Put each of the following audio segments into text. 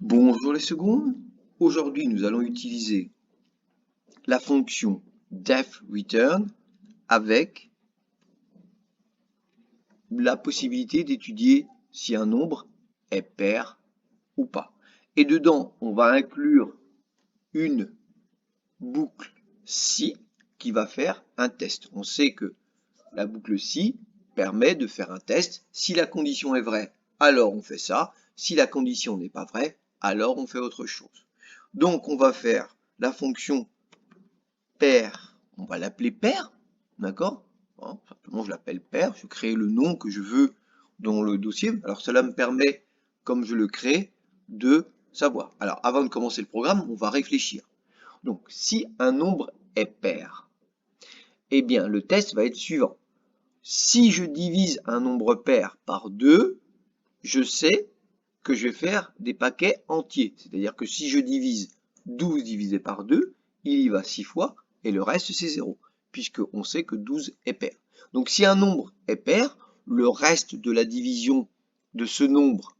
Bonjour les secondes. Aujourd'hui, nous allons utiliser la fonction def_return avec la possibilité d'étudier si un nombre est pair ou pas. Et dedans, on va inclure une boucle si qui va faire un test. On sait que la boucle si permet de faire un test. Si la condition est vraie, alors on fait ça. Si la condition n'est pas vraie, alors on fait autre chose. Donc on va faire la fonction pair, on va l'appeler pair, d'accord? Simplement je l'appelle pair, je crée le nom que je veux dans le dossier. Alors cela me permet, comme je le crée, de savoir. Alors avant de commencer le programme, on va réfléchir. Donc si un nombre est pair, eh bien le test va être suivant. Si je divise un nombre pair par 2, je sais que je vais faire des paquets entiers. C'est-à-dire que si je divise 12 divisé par 2, il y va 6 fois et le reste c'est 0, puisqu'on sait que 12 est pair. Donc si un nombre est pair, le reste de la division de ce nombre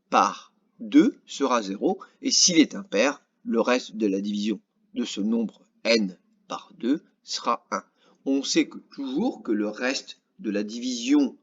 par 2 sera 0, et s'il est impair, le reste de la division de ce nombre n par 2 sera 1. On sait toujours que le reste de la division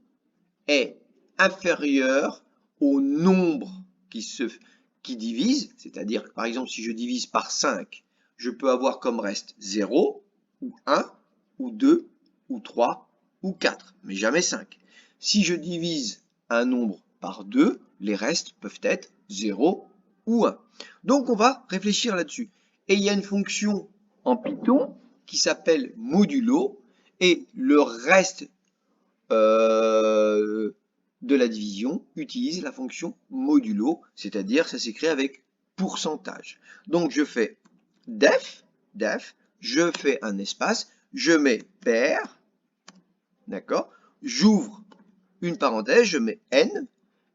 est inférieur au nombre qui divise, c'est-à-dire que par exemple si je divise par 5, je peux avoir comme reste 0, ou 1, ou 2, ou 3, ou 4, mais jamais 5. Si je divise un nombre par 2, les restes peuvent être 0 ou 1. Donc on va réfléchir là-dessus. Et il y a une fonction en Python qui s'appelle modulo, et le reste de la division utilise la fonction modulo, c'est-à-dire ça s'écrit avec pourcentage. Donc je fais def, je fais un espace, je mets pair, d'accord, j'ouvre une parenthèse, je mets n,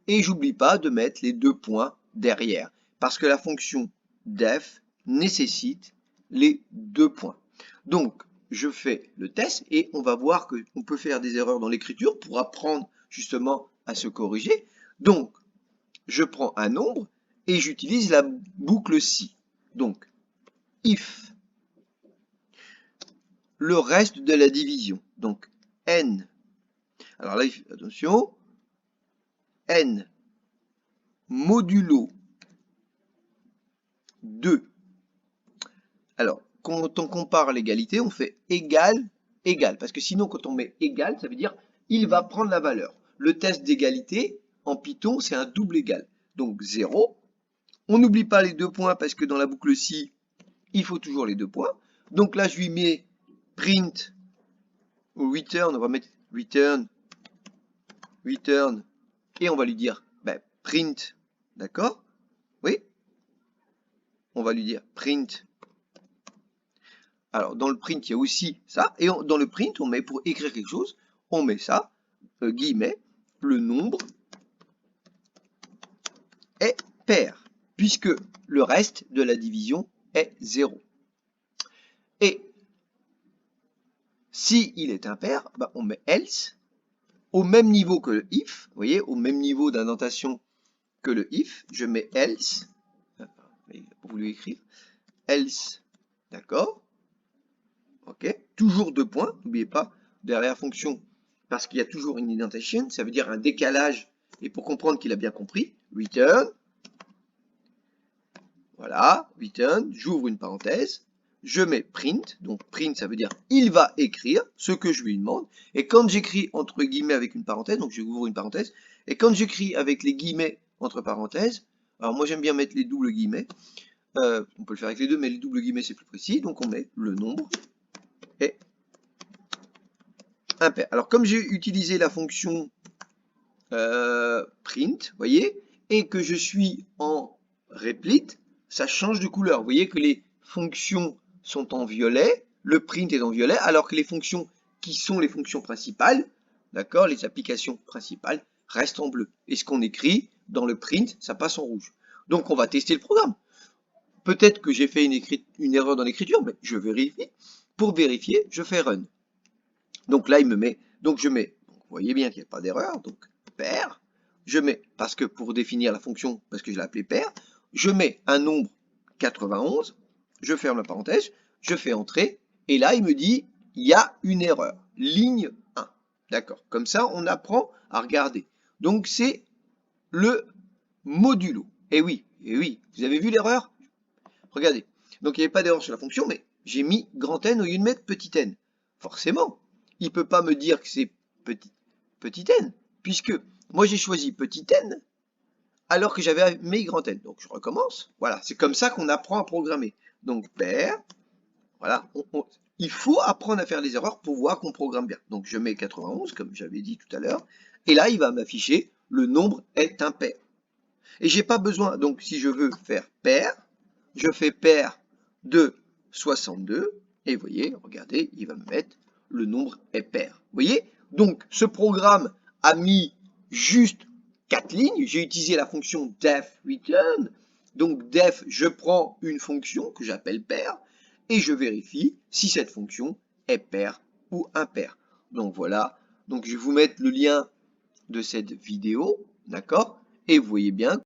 et j'oublie pas de mettre les 2 points derrière, parce que la fonction def nécessite les 2 points. Donc, je fais le test et on va voir qu'on peut faire des erreurs dans l'écriture pour apprendre justement à se corriger. Donc, je prends un nombre et j'utilise la boucle si. Donc, if le reste de la division. Donc, n. Alors là, attention, n modulo 2. Alors, quand on compare l'égalité, on fait égal, égal. Parce que sinon, quand on met égal, ça veut dire il va prendre la valeur. Le test d'égalité, en Python, c'est un double égal. Donc 0. On n'oublie pas les 2 points parce que dans la boucle si, il faut toujours les 2 points. Donc là, je lui mets print ou return. On va mettre return, return. Et on va lui dire print. D'accord? Oui? On va lui dire print. Alors, dans le print, il y a aussi ça. Et dans le print, on met, pour écrire quelque chose, on met ça, guillemets, le nombre est pair, puisque le reste de la division est 0. Et si il est impair, on met else, au même niveau que le if, vous voyez, au même niveau d'indentation que le if, je mets else, pour vous écrire, else, d'accord? Ok, toujours 2 points, n'oubliez pas, derrière la fonction, parce qu'il y a toujours une indentation, ça veut dire un décalage, et pour comprendre qu'il a bien compris, return, voilà, return, j'ouvre une parenthèse, je mets print, donc print ça veut dire il va écrire ce que je lui demande, et quand j'écris entre guillemets avec une parenthèse, donc j'ouvre une parenthèse, et quand j'écris avec les guillemets entre parenthèses, alors moi j'aime bien mettre les doubles guillemets, on peut le faire avec les deux, mais les doubles guillemets c'est plus précis, donc on met le nombre est impair. Alors comme j'ai utilisé la fonction print, vous voyez, et que je suis en replete, ça change de couleur. Vous voyez que les fonctions sont en violet, le print est en violet, alors que les fonctions qui sont les fonctions principales, d'accord, les applications principales, restent en bleu. Et ce qu'on écrit dans le print, ça passe en rouge. Donc on va tester le programme. Peut-être que j'ai fait une erreur dans l'écriture, mais je vérifie. Pour vérifier, je fais run. Donc là, il me met, donc je mets, vous voyez bien qu'il n'y a pas d'erreur, donc pair, je mets, parce que pour définir la fonction, parce que je l'ai appelée paire, je mets un nombre 91, je ferme la parenthèse, je fais entrer, et là, il me dit, il y a une erreur, ligne 1. D'accord, comme ça, on apprend à regarder. Donc, c'est le modulo. Et oui, vous avez vu l'erreur? Regardez, donc il n'y avait pas d'erreur sur la fonction, mais j'ai mis grand N au lieu de mettre petit n. Forcément, il ne peut pas me dire que c'est petit n, puisque moi j'ai choisi petit n, alors que j'avais mis grand N. Donc je recommence. Voilà, c'est comme ça qu'on apprend à programmer. Donc paire, voilà, il faut apprendre à faire des erreurs pour voir qu'on programme bien. Donc je mets 91, comme j'avais dit tout à l'heure, et là il va m'afficher le nombre est impair. Et j'ai pas besoin, donc si je veux faire paire, je fais paire de 62, et vous voyez, regardez, il va me mettre le nombre est pair. Vous voyez? Donc ce programme a mis juste 4 lignes, j'ai utilisé la fonction def return, donc def, je prends une fonction que j'appelle pair, et je vérifie si cette fonction est paire ou impair. Donc voilà, donc je vais vous mettre le lien de cette vidéo, d'accord? Et vous voyez bien